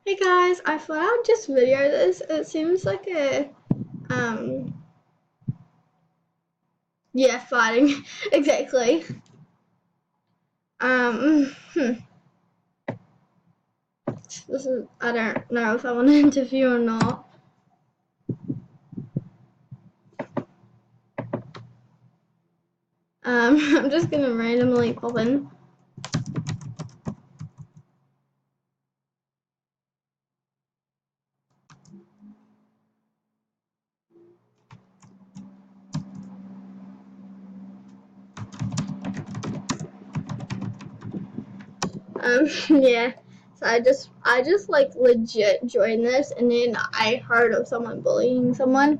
Hey guys, I thought I'd just video this. It seems like um, yeah, fighting, exactly. Hmm. I don't know if I want to interview or not. I'm just gonna randomly pop in. Yeah. So I just like legit joined this, and then I heard of someone bullying someone.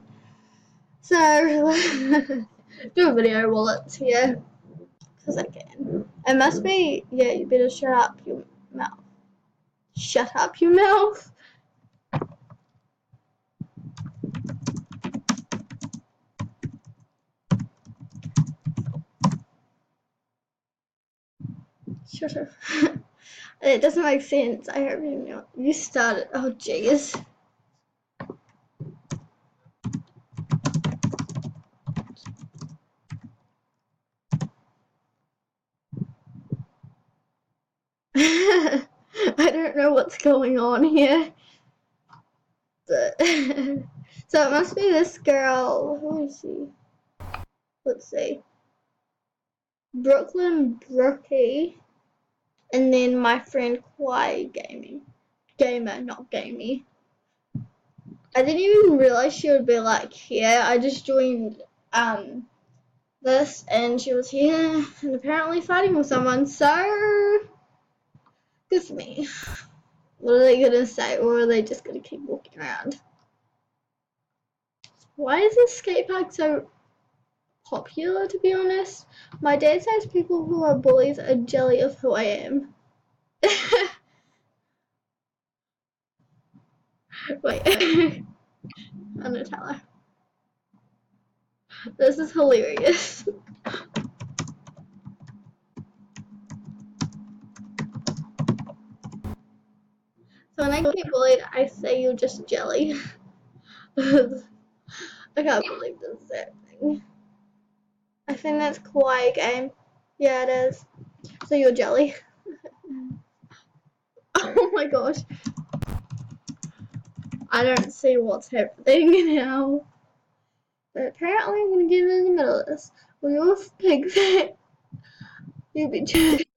So do a video while it's here, cause I can. It must be. Yeah, you better shut up your mouth. Shut up your mouth. Shut up. It doesn't make sense. I hope you know. You started. Oh, jeez. I don't know what's going on here. But so it must be this girl. Who is she? Let's see. Brooklyn Brookie. And then my friend Kwai Gaming. Gamer, not gamey. I didn't even realize she would be like here. I just joined this and she was here and apparently fighting with someone, so good for me. What are they gonna say, or are they just gonna keep walking around? Why is this skate park so popular, to be honest? My dad says people who are bullies are jelly of who I am. Wait, I'm gonna tell her. This is hilarious. So when I get bullied, I say you're just jelly. I can't believe this is happening. I think that's Kawaii game. Yeah, it is. So you're jelly. Oh my gosh. I don't see what's happening now. But apparently I'm gonna get in the middle of this. Well, you're a pig fat. You be jelly.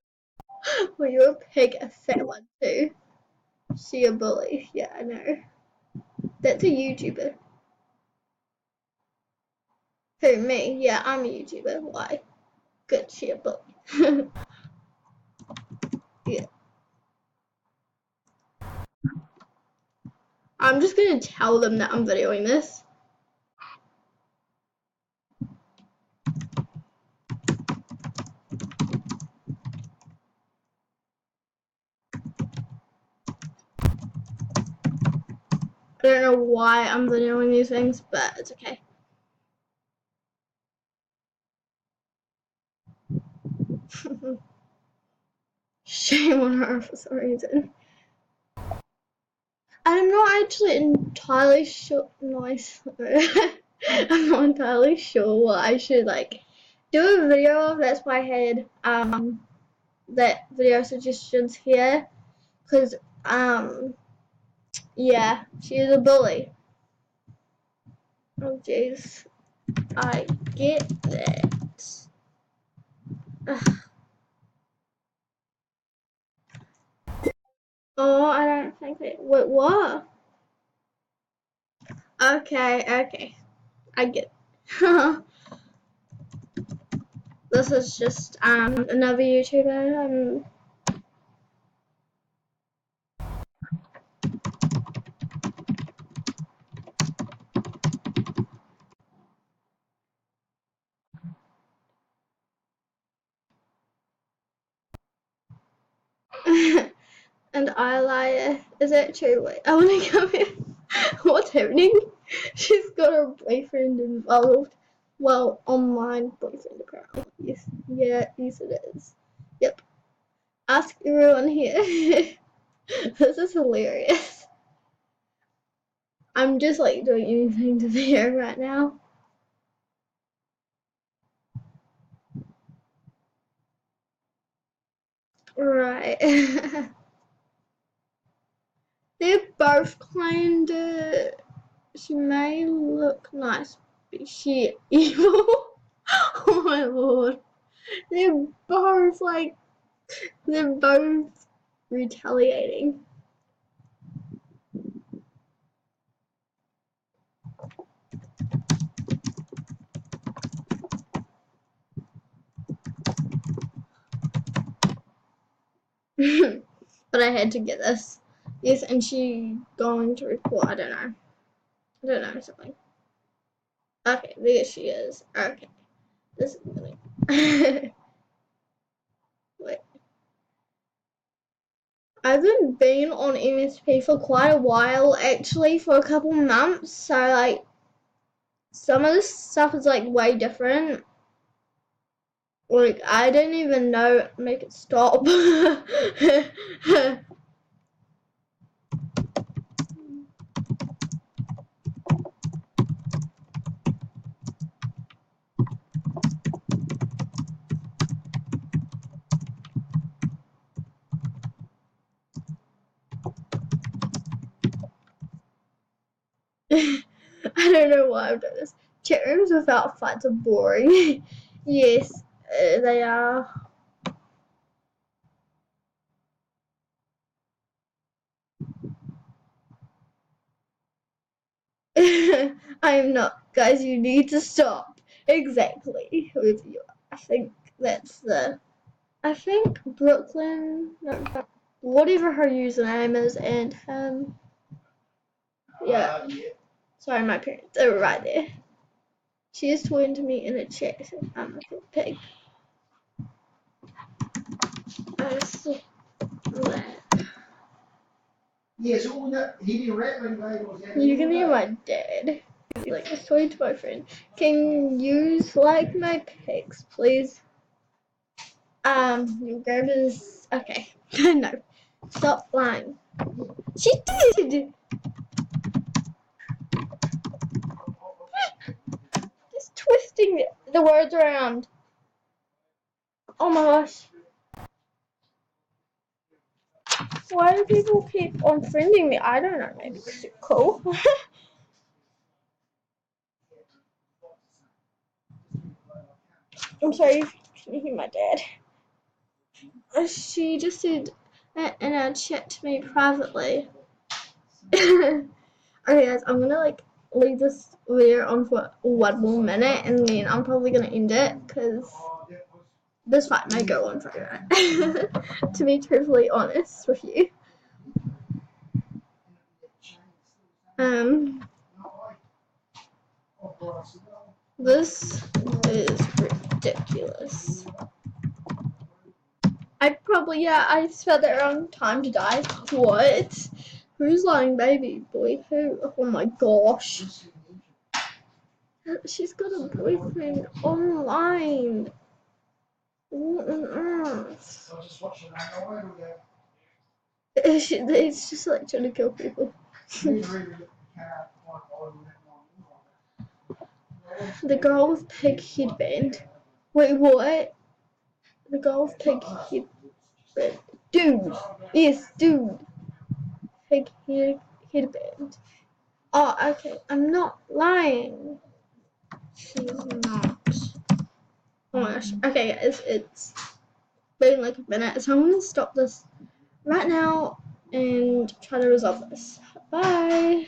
Well, you're a pig, a fat one too. She a bully. Yeah, I know. That's a YouTuber. Who, me? Yeah, I'm a YouTuber. Why? Good, she a bully. Yeah. I'm just gonna tell them that I'm videoing this. I don't know why I'm videoing these things, but it's okay. Shame on her for some reason. I'm not actually entirely sure. Noise. I'm not entirely sure what I should like do a video of. That's why I had that video suggestions here, because yeah, she is a bully. Oh jeez, I get that. Ugh. Oh, I don't think that. Wait, what? Okay, okay, I get it. This is just another YouTuber. And I lie. Is that true? Wait, I want to come here. What's happening? She's got her boyfriend involved. Well, online boyfriend apparently. Yes, yeah, yes it is. Yep. Ask everyone here. This is hilarious. I'm just like doing anything to the hair right now. Right. They're both kind of. She may look nice, but she evil. Oh my lord. They're both like. They're both retaliating. But I had to get this. Yes, and she going to report. I don't know something. Okay, there she is. Okay, this is really. Wait, I haven't been on MSP for quite a while, actually, for a couple months. So like, some of this stuff is like way different. Like I didn't even know. Make it stop. I don't know why I've done this. Chat rooms without fights are boring. Yes, they are. I'm not. Guys, you need to stop. Exactly. With you. I think that's the. I think Brooklyn. No, whatever her username is, and yeah. Sorry, my parents. They were right there. She is talking to me in a chat. I'm a pig. You can hear my dad. He's like, just talking to my friend. Can you like my pics, please? You grab his. Okay. No. Stop lying. She did! Just twisting the words around. Oh my gosh. Why do people keep unfriending me? I don't know. Maybe because you're cool. I'm sorry. Can you hear my dad? She just said in our chat to me privately. Okay, guys, I'm gonna like leave this video on for 1 more minute, and then I'm probably gonna end it because this fight may go on forever. To be truthfully honest with you. This is ridiculous. I spelled that wrong. Time to die. What? Who's lying, baby boy? Who? Oh my gosh. She's got a boyfriend online. What on earth? It's just like trying to kill people. The girl with pig headband. Wait, what? The girl with pig headband. Dude. Yes, dude. Pig headband. Oh, okay. I'm not lying. She's not. Oh my gosh. Okay, guys. It's been like a minute, so I'm gonna stop this right now and try to resolve this. Bye.